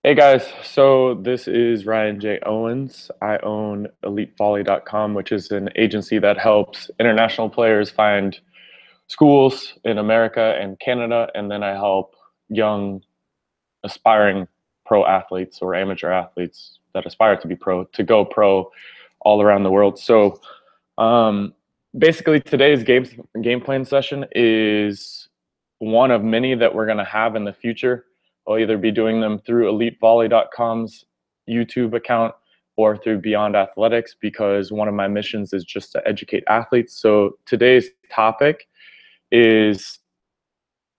Hey guys, so this is Ryan J. Owens. I own EliteVolley.com, which is an agency that helps international players find schools in America and Canada, and then I help young aspiring pro athletes or amateur athletes that aspire to be pro to go pro all around the world. So um, basically, today's game plan session is one of many that we're going to have in the future. I'll either be doing them through EliteVolley.com's YouTube account or through Beyond Athletics, because one of my missions is just to educate athletes. So today's topic is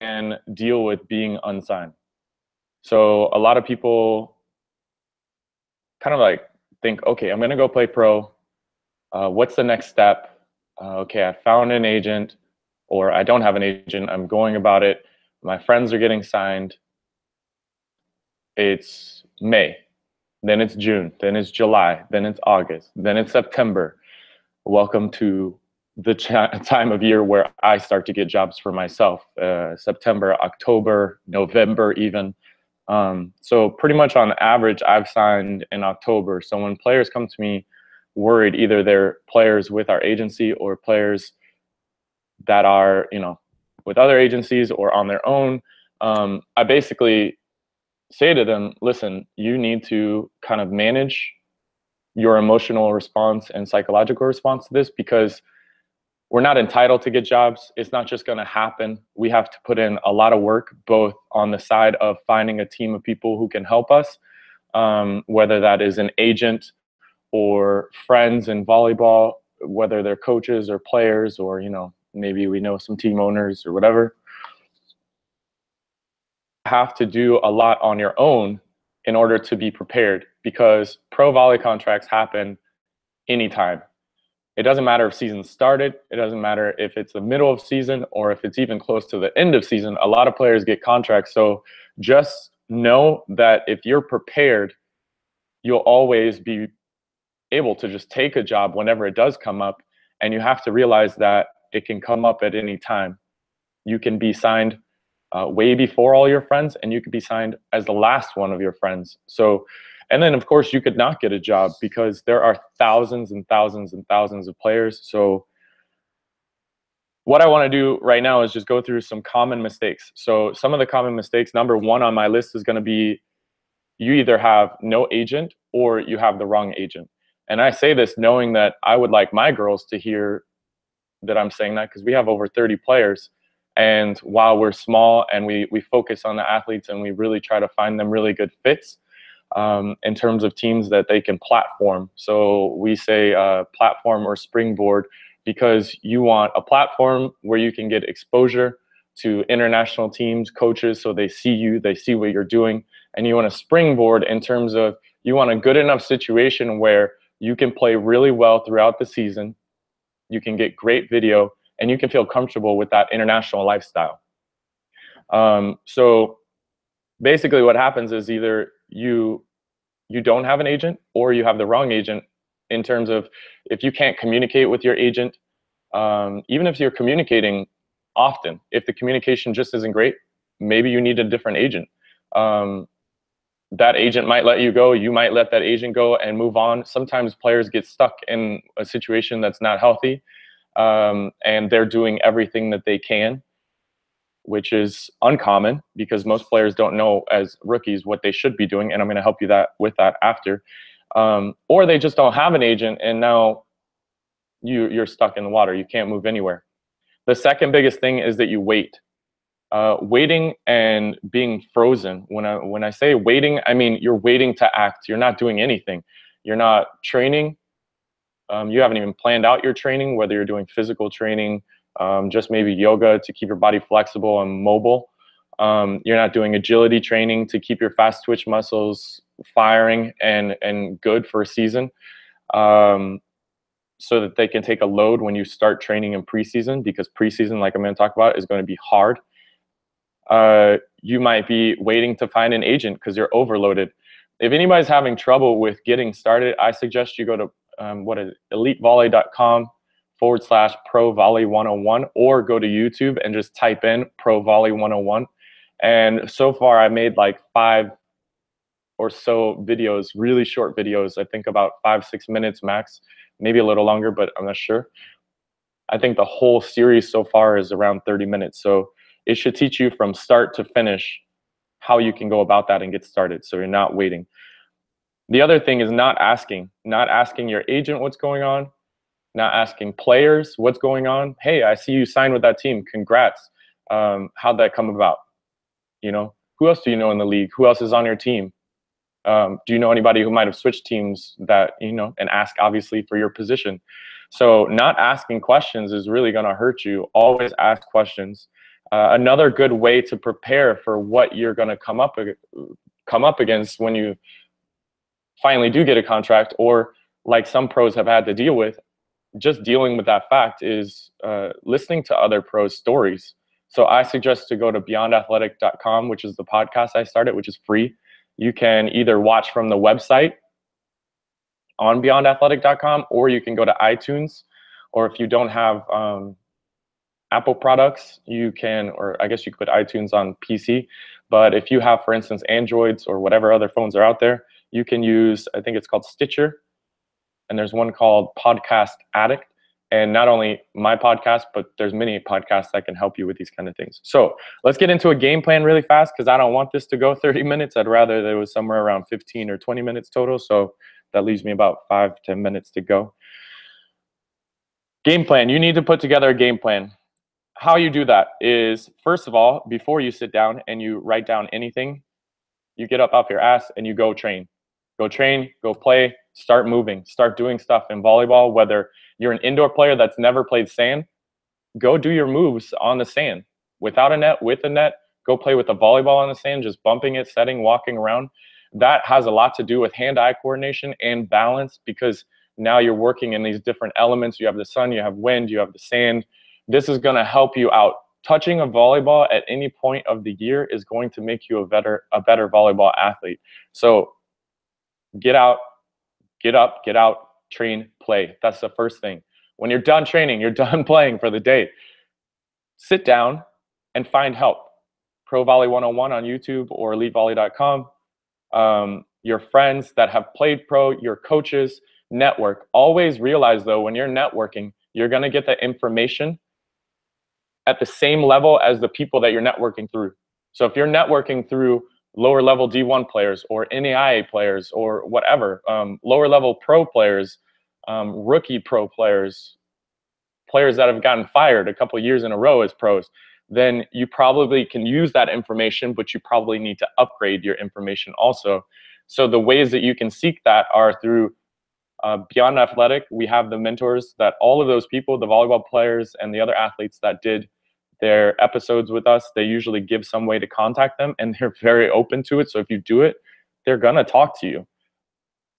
and deal with being unsigned. So a lot of people kind of like think, okay, I'm going to go play pro. What's the next step? Okay, I found an agent, or I don't have an agent. I'm going about it. My friends are getting signed. It's May, then it's June, then it's July, then it's August, then it's September. Welcome to the time of year where I start to get jobs for myself. September, October, November, even. So pretty much on average, I've signed in October. So when players come to me worried, either they're players with our agency or players that are, with other agencies or on their own, I basically say to them, listen, you need to kind of manage your emotional response and psychological response to this, because we're not entitled to get jobs. It's not just going to happen. We have to put in a lot of work, both on the side of finding a team of people who can help us, whether that is an agent or friends in volleyball, whether they're coaches or players, or, maybe we know some team owners or whatever. Have to do a lot on your own in order to be prepared, because pro volley contracts happen anytime. It doesn't matter if season started. It doesn't matter if it's the middle of season or if it's even close to the end of season. A lot of players get contracts. So just know that if you're prepared, you'll always be able to just take a job whenever it does come up. And you have to realize that it can come up at any time. You can be signed way before all your friends, and you could be signed as the last one of your friends. So, and then of course you could not get a job, because there are thousands and thousands and thousands of players. So what I want to do right now is just go through some common mistakes. So some of the common mistakes, number one on my list is going to be, you either have no agent or you have the wrong agent. And I say this knowing that I would like my girls to hear that I'm saying that, because we have over 30 players. And while we're small and we focus on the athletes and we really try to find them really good fits in terms of teams that they can platform. So we say platform or springboard, because you want a platform where you can get exposure to international teams, coaches, so they see you, they see what you're doing. And you want a springboard in terms of, you want a good enough situation where you can play really well throughout the season, you can get great video, and you can feel comfortable with that international lifestyle. So basically what happens is either you don't have an agent or you have the wrong agent, in terms of, if you can't communicate with your agent, even if you're communicating often, if the communication just isn't great, maybe you need a different agent. That agent might let you go, you might let that agent go and move on. Sometimes players get stuck in a situation that's not healthy, and they're doing everything that they can, which is uncommon, because most players don't know as rookies what they should be doing, and I'm going to help you with that after. Or they just don't have an agent, and now you're stuck in the water. You can't move anywhere. The second biggest thing is that you wait. Waiting and being frozen. When I say waiting, I mean you're waiting to act. You're not doing anything. You're not training. You haven't even planned out your training, whether you're doing physical training, just maybe yoga to keep your body flexible and mobile. You're not doing agility training to keep your fast twitch muscles firing and good for a season, so that they can take a load when you start training in preseason, because preseason, like I'm going to talk about, is going to be hard. You might be waiting to find an agent because you're overloaded. If anybody's having trouble with getting started, I suggest you go to elitevolley.com/PROVOLLEY 101, or go to YouTube and just type in PROVOLLEY 101. And so far I made like 5 or so videos, really short videos. I think about 5-6 minutes max, maybe a little longer, but I'm not sure. I think the whole series so far is around 30 minutes. So it should teach you from start to finish how you can go about that and get started, so you're not waiting. The other thing is not asking your agent what's going on, not asking players what's going on. Hey, I see you signed with that team. Congrats. How'd that come about? You know, who else do you know in the league? Who else is on your team? Do you know anybody who might have switched teams that, you know, and ask obviously for your position. So not asking questions is really going to hurt you. Always ask questions. Another good way to prepare for what you're going to come up against when you finally do get a contract, or like some pros have had to deal with, just dealing with that fact, is listening to other pros' stories. So I suggest to go to beyondathletic.com, which is the podcast I started, which is free. You can either watch from the website on beyondathletic.com, or you can go to iTunes, or if you don't have Apple products, you can, or I guess you could put iTunes on PC. But if you have, for instance, Androids or whatever other phones are out there, you can use, I think it's called Stitcher, and there's one called Podcast Addict. And not only my podcast, but there's many podcasts that can help you with these kind of things. So let's get into a game plan really fast, because I don't want this to go 30 minutes. I'd rather there was somewhere around 15 or 20 minutes total. So that leaves me about 5-10 minutes to go. Game plan. You need to put together a game plan. How you do that is, first of all, before you sit down and you write down anything, you get up off your ass and you go train. Go train, go play, start moving, start doing stuff in volleyball. Whether you're an indoor player that's never played sand, go do your moves on the sand. Without a net, with a net, go play with a volleyball on the sand, just bumping it, setting, walking around. That has a lot to do with hand-eye coordination and balance, because now you're working in these different elements. You have the sun, you have wind, you have the sand. This is going to help you out. Touching a volleyball at any point of the year is going to make you a better volleyball athlete. So get out, get up, get out, train, play. That's the first thing. When you're done training, you're done playing for the day, sit down and find help. Pro Volley 101 on YouTube or elitevolley.com. Your friends that have played pro, your coaches, network. Always realize, though, when you're networking, you're going to get the information at the same level as the people that you're networking through. So if you're networking through lower level D1 players or NAIA players or whatever, lower level pro players, rookie pro players, players that have gotten fired a couple of years in a row as pros, then you probably can use that information, but you probably need to upgrade your information also. So the ways that you can seek that are through Beyond Athletic. We have the mentors that all of those people, the volleyball players and the other athletes that did their episodes with us, they usually give some way to contact them, and they're very open to it. So if you do it, they're going to talk to you.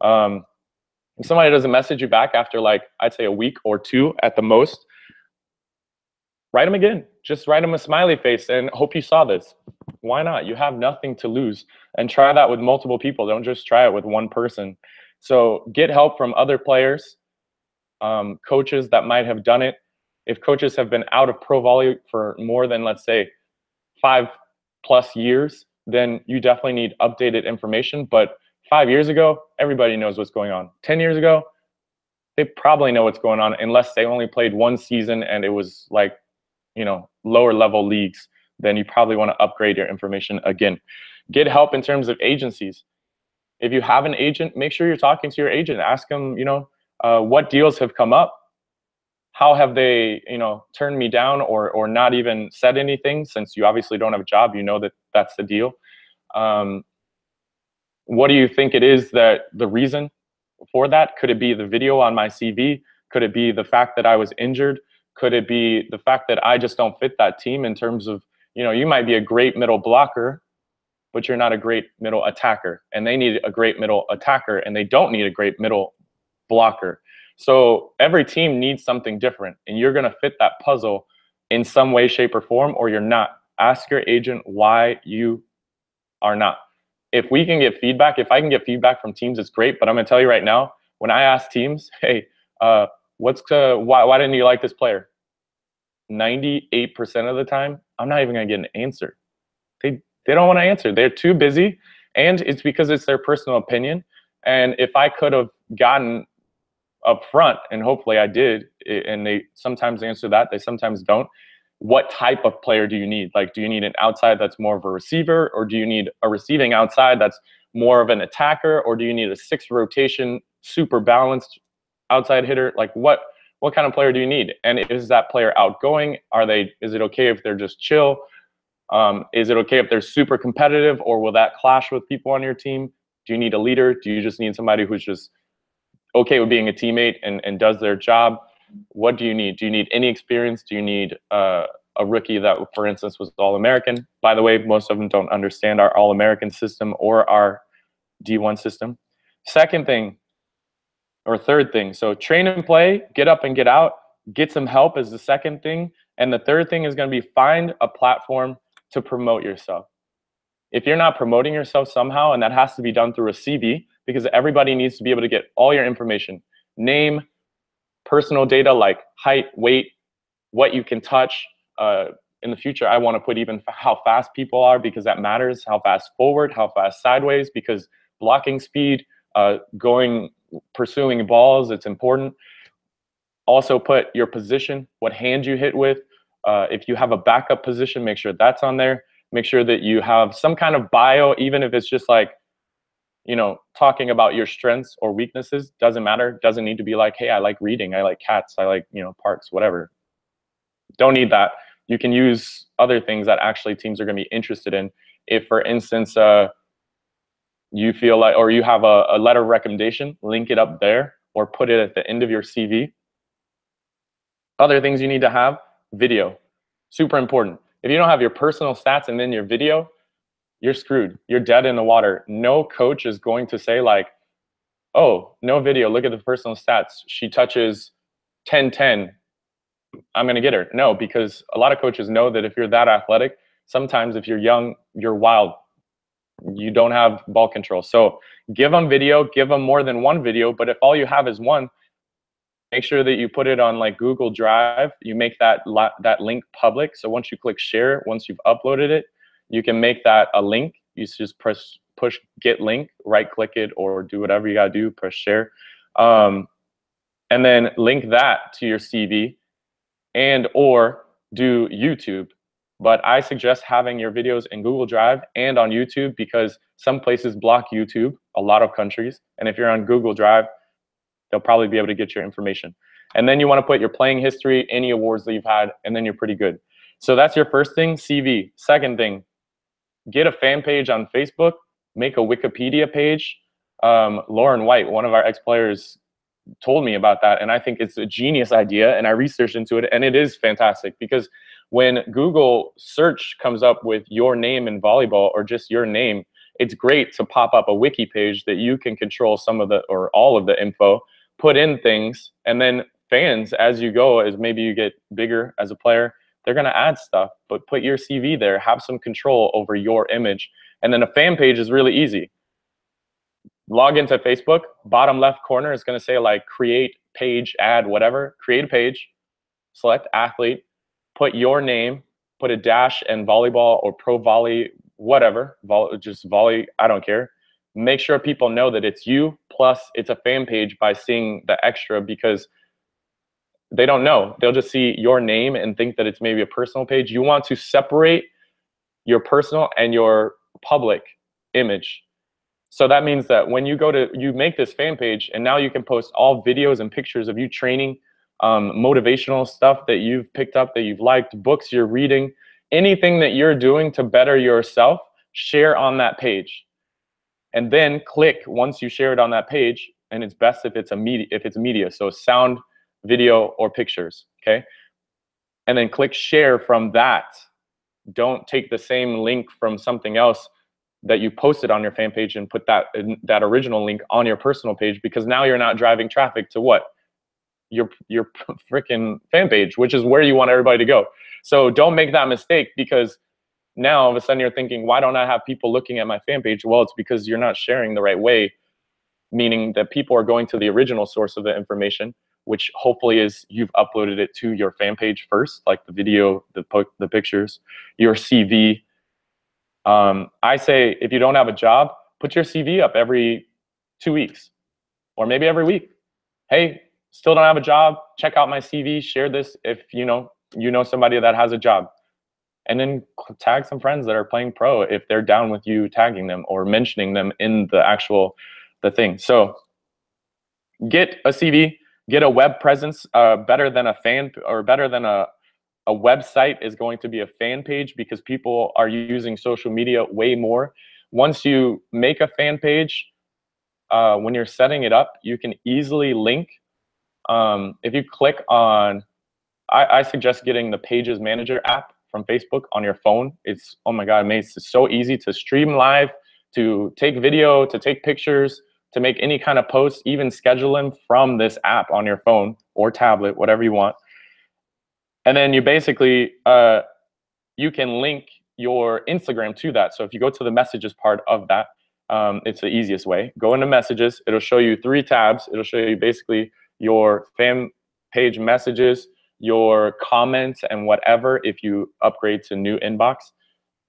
If somebody doesn't message you back after, like, I'd say a week or two at the most, write them again. Just write them a smiley face and hope you saw this. Why not? You have nothing to lose. And try that with multiple people. Don't just try it with one person. So get help from other players, coaches that might have done it. If coaches have been out of pro volley for more than, let's say, 5+ years, then you definitely need updated information. But 5 years ago, everybody knows what's going on. 10 years ago, they probably know what's going on, unless they only played one season and it was like, you know, lower level leagues. Then you probably want to upgrade your information again. Get help in terms of agencies. If you have an agent, make sure you're talking to your agent. Ask them, you know, what deals have come up? How have they, you know, turned me down or not even said anything? Since you obviously don't have a job, you know that that's the deal. What do you think it is that the reason for that? Could it be the video on my CV? Could it be the fact that I was injured? Could it be the fact that I just don't fit that team in terms of, you know, you might be a great middle blocker, but you're not a great middle attacker, and they need a great middle attacker, and they don't need a great middle blocker. So every team needs something different, and you're going to fit that puzzle in some way, shape, or form, or you're not. Ask your agent why you are not. If we can get feedback, if I can get feedback from teams, it's great. But I'm going to tell you right now, when I ask teams, hey, why didn't you like this player? 98% of the time, I'm not even going to get an answer. They don't want to answer. They're too busy. And it's because it's their personal opinion. And if I could have gotten up front, and hopefully I did, and they sometimes answer that, they sometimes don't. What type of player do you need? Like, do you need an outside that's more of a receiver, or do you need a receiving outside that's more of an attacker, or do you need a 6 rotation, super balanced outside hitter? Like, what kind of player do you need? And is that player outgoing? Is it okay if they're just chill? Is it okay if they're super competitive, or will that clash with people on your team? Do you need a leader? Do you just need somebody who's just okay with being a teammate and does their job? What do you need? Do you need any experience? Do you need a rookie that, for instance, was All-American? By the way, most of them don't understand our All-American system or our D1 system. Second thing, or third thing, so train and play, get up and get out, get some help is the second thing. And the third thing is going to be find a platform to promote yourself. If you're not promoting yourself somehow, and that has to be done through a CV, because everybody needs to be able to get all your information, name, personal data like height, weight, what you can touch. In the future, I want to put even how fast people are, because that matters, how fast forward, how fast sideways, because blocking speed, pursuing balls, it's important. Also put your position, what hand you hit with. If you have a backup position, make sure that's on there. Make sure that you have some kind of bio, even if it's just like, you know, talking about your strengths or weaknesses. Doesn't matter. Doesn't need to be like, hey, I like reading, I like cats, I like, you know, parks, whatever. Don't need that. You can use other things that actually teams are going to be interested in. If, for instance, you feel like, or you have a letter of recommendation, link it up there or put it at the end of your CV. Other things you need to have: video. Super important. If you don't have your personal stats and then your video, you're screwed. You're dead in the water. No coach is going to say like, oh, no video, look at the personal stats, she touches 10-10, I'm going to get her. No, because a lot of coaches know that if you're that athletic, sometimes if you're young, you're wild, you don't have ball control. So give them video, give them more than one video. But if all you have is one, make sure that you put it on like Google Drive. You make that link public. So once you click share, once you've uploaded it, you can make that a link. You just push get link, right click it, or do whatever you gotta do, press share. And then link that to your CV, and or do YouTube. But I suggest having your videos in Google Drive and on YouTube, because some places block YouTube, a lot of countries. And if you're on Google Drive, they'll probably be able to get your information. And then you want to put your playing history, any awards that you've had, and then you're pretty good. So that's your first thing, CV. Second thing, get a fan page on Facebook, make a Wikipedia page. Lauren White, one of our ex-players, told me about that, and I think it's a genius idea, and I researched into it, and it is fantastic, because when Google search comes up with your name in volleyball, or just your name, it's great to pop up a wiki page that you can control some of the, or all of the info, put in things, and then fans, as you go, as maybe you get bigger as a player, they're going to add stuff, but put your CV there, have some control over your image. And then a fan page is really easy. Log into Facebook, bottom left corner is going to say like create page, add, whatever. Create a page, select athlete, put your name, put a dash and volleyball or pro volley, whatever, just volley, I don't care. Make sure people know that it's you, plus it's a fan page by seeing the extra, because they don't know. They'll just see your name and think that it's maybe a personal page. You want to separate your personal and your public image. So that means that when you make this fan page, and now you can post all videos and pictures of you training, motivational stuff that you've picked up, that you've liked, books you're reading, anything that you're doing to better yourself, share on that page. And then click, once you share it on that page, and it's best if it's media, so sound, video, or pictures, okay? And then click share from that. Don't take the same link from something else that you posted on your fan page and put that original link on your personal page, because now you're not driving traffic to what? Your freaking fan page, which is where you want everybody to go. So don't make that mistake, because now all of a sudden you're thinking, why don't I have people looking at my fan page? Well, it's because you're not sharing the right way, meaning that people are going to the original source of the information, which hopefully is you've uploaded it to your fan page first, like the video, the pictures, your CV. I say if you don't have a job, Put your CV up every 2 weeks or maybe every week. Hey, still don't have a job, check out my CV, share this if you know somebody that has a job. And then tag some friends that are playing pro if they're down with you tagging them or mentioning them in the thing. So get a CV, get a web presence. Better than a website is going to be a fan page, because people are using social media way more. Once you make a fan page, when you're setting it up, you can easily link. If you click on, I suggest getting the Pages Manager app from Facebook on your phone. It's, oh my God, it makes it so easy to stream live, to take video, to take pictures, to make any kind of posts, even schedule them from this app on your phone or tablet, whatever you want. And then you basically, you can link your Instagram to that. So if you go to the messages part of that, it's the easiest way. Go into messages. It'll show you 3 tabs. It'll show you basically your fan page messages, your comments and whatever, if you upgrade to new inbox,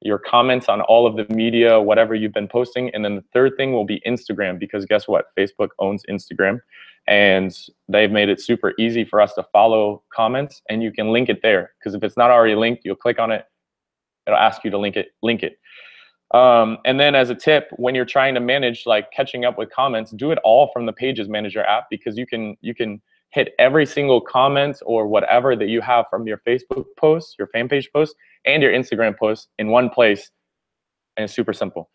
your comments on all of the media, whatever you've been posting. And then the third thing will be Instagram, because guess what? Facebook owns Instagram, and they've made it super easy for us to follow comments, and you can link it there. Because if it's not already linked, you'll click on it, it'll ask you to link it. And then as a tip, when you're trying to manage like catching up with comments, do it all from the Pages Manager app, because you can hit every single comment or whatever that you have from your Facebook posts, your fan page posts, and your Instagram posts in one place, and it's super simple.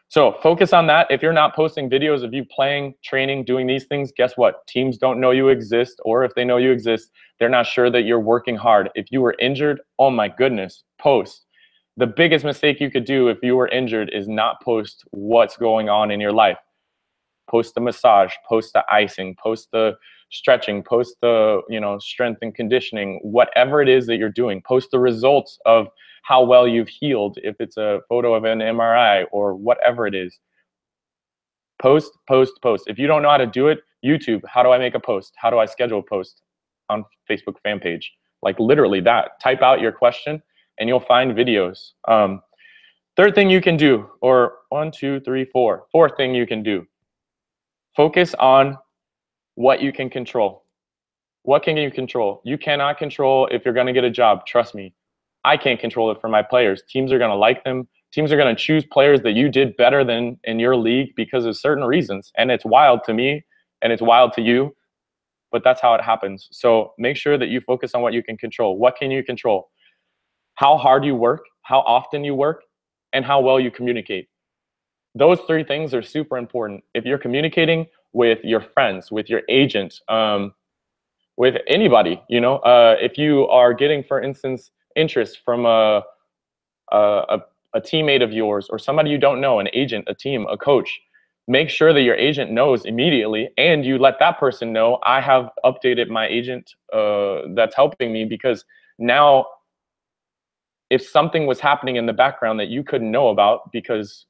So focus on that. If you're not posting videos of you playing, training, doing these things, guess what? Teams don't know you exist, or if they know you exist, they're not sure that you're working hard. If you were injured, oh my goodness, post. The biggest mistake you could do if you were injured is not post what's going on in your life. Post the massage, post the icing, post the stretching, post the strength and conditioning, whatever it is that you're doing. Post the results of how well you've healed, if it's a photo of an MRI or whatever it is. Post, post, post. If you don't know how to do it, YouTube, how do I make a post? How do I schedule a post on Facebook fan page? Like literally that. Type out your question and you'll find videos. Third thing you can do, or 1, 2, 3, 4. Fourth thing you can do. Focus on what you can control. What can you control? You cannot control if you're going to get a job. Trust me. I can't control it for my players. Teams are going to like them. Teams are going to choose players that you did better than in your league because of certain reasons. And it's wild to me, and it's wild to you, but that's how it happens. So make sure that you focus on what you can control. What can you control? How hard you work, how often you work, and how well you communicate. Those 3 things are super important. If you're communicating with your friends, with your agent, with anybody, if you are getting, for instance, interest from a teammate of yours or somebody you don't know, an agent, a team, a coach, make sure that your agent knows immediately, and you let that person know, I have updated my agent that's helping me, because now if something was happening in the background that you couldn't know about, because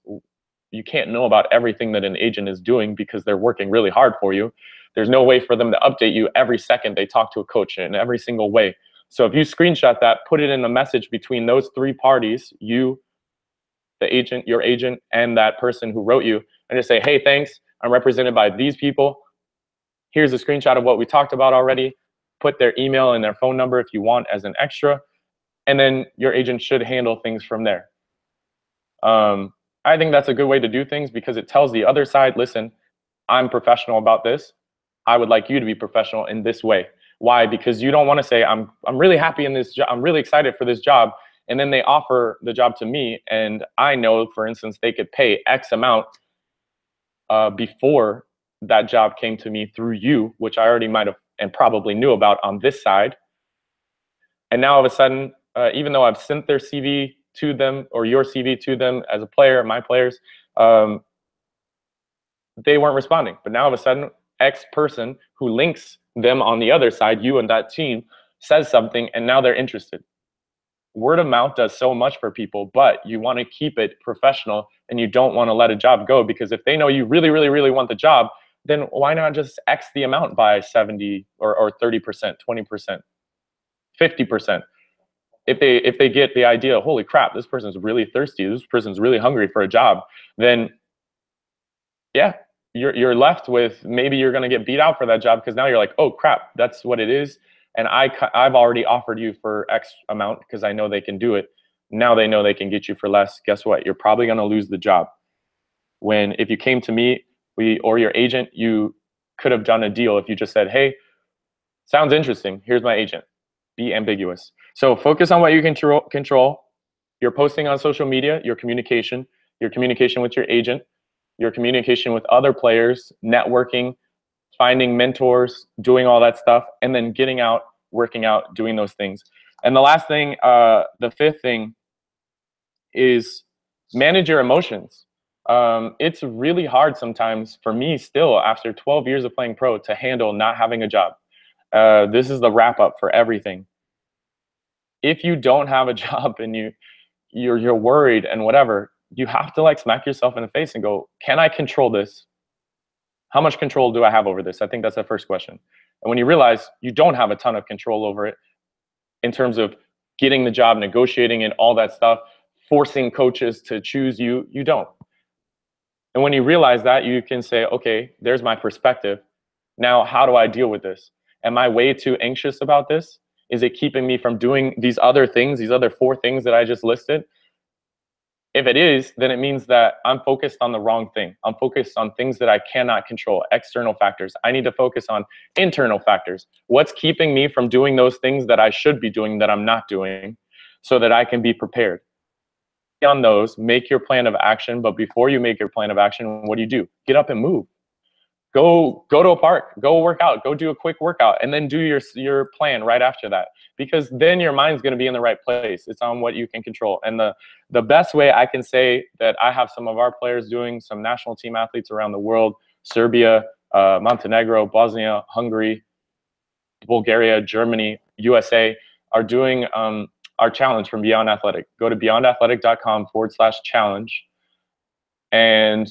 you can't know about everything that an agent is doing because they're working really hard for you, there's no way for them to update you every second they talk to a coach in every single way. So if you screenshot that, put it in a message between those 3 parties, you, the agent, your agent, and that person who wrote you, and just say, hey, thanks, I'm represented by these people. Here's a screenshot of what we talked about already. Put their email and their phone number if you want as an extra. And then your agent should handle things from there. I think that's a good way to do things, because it tells the other side, listen, I'm professional about this. I would like you to be professional in this way. Why? Because you don't want to say, I'm really happy in this job, I'm really excited for this job, and then they offer the job to me, and I know, for instance, they could pay X amount before that job came to me through you, which I already might have and probably knew about on this side. And now all of a sudden, even though I've sent their CV to them, or your CV to them as a player, my players, they weren't responding. But now all of a sudden, X person who links them on the other side, you and that team, says something, and now they're interested. Word of mouth does so much for people, but you want to keep it professional, and you don't want to let a job go, because if they know you really, really, really want the job, then why not just X the amount by 70 or 30%, 20%, 50%? If they get the idea, holy crap, this person's really thirsty, this person's really hungry for a job, then yeah, you're left with, maybe you're going to get beat out for that job because now you're like, oh crap, that's what it is, and I've already offered you for X amount because I know they can do it. Now they know they can get you for less. Guess what? You're probably going to lose the job. When if you came to me, or your agent, you could have done a deal if you just said, hey, sounds interesting. Here's my agent. Be ambiguous. So focus on what you can control. You're posting on social media, your communication with your agent, your communication with other players, networking, finding mentors, doing all that stuff, and then getting out, working out, doing those things. And the last thing, the fifth thing, is manage your emotions. It's really hard sometimes for me still, after 12 years of playing pro, to handle not having a job. This is the wrap up for everything. If you don't have a job and you're worried and whatever, you have to like smack yourself in the face and go, can I control this? How much control do I have over this? I think that's the first question. And when you realize you don't have a ton of control over it in terms of getting the job, negotiating and all that stuff, forcing coaches to choose you, you don't. And when you realize that, you can say, okay, there's my perspective. Now, how do I deal with this? Am I way too anxious about this? Is it keeping me from doing these other things, these other 4 things that I just listed? If it is, then it means that I'm focused on the wrong thing. I'm focused on things that I cannot control, external factors. I need to focus on internal factors. What's keeping me from doing those things that I should be doing that I'm not doing, so that I can be prepared? On those, make your plan of action. But before you make your plan of action, what do? Get up and move. Go to a park, go work out, go do a quick workout, and then do your plan right after that. Because then your mind's going to be in the right place. It's on what you can control. And the best way I can say that I have some of our players doing, some national team athletes around the world, Serbia, Montenegro, Bosnia, Hungary, Bulgaria, Germany, USA, are doing our challenge from Beyond Athletic. Go to beyondathletic.com/challenge, and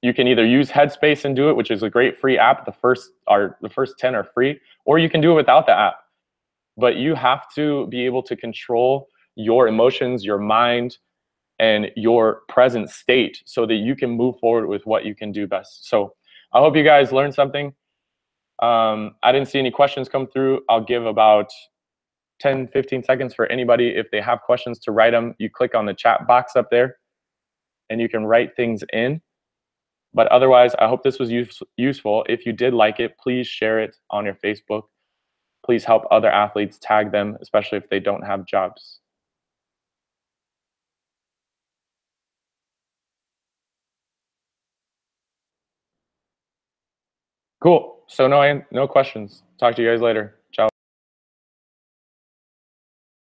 you can either use Headspace and do it, which is a great free app. The first 10 are free, or you can do it without the app. But you have to be able to control your emotions, your mind, and your present state so that you can move forward with what you can do best. So I hope you guys learned something. I didn't see any questions come through. I'll give about 10, 15 seconds for anybody, if they have questions, to write them. You click on the chat box up there and you can write things in. But otherwise, I hope this was useful. If you did like it, please share it on your Facebook. Please help other athletes, tag them, especially if they don't have jobs. Cool. So no questions. Talk to you guys later.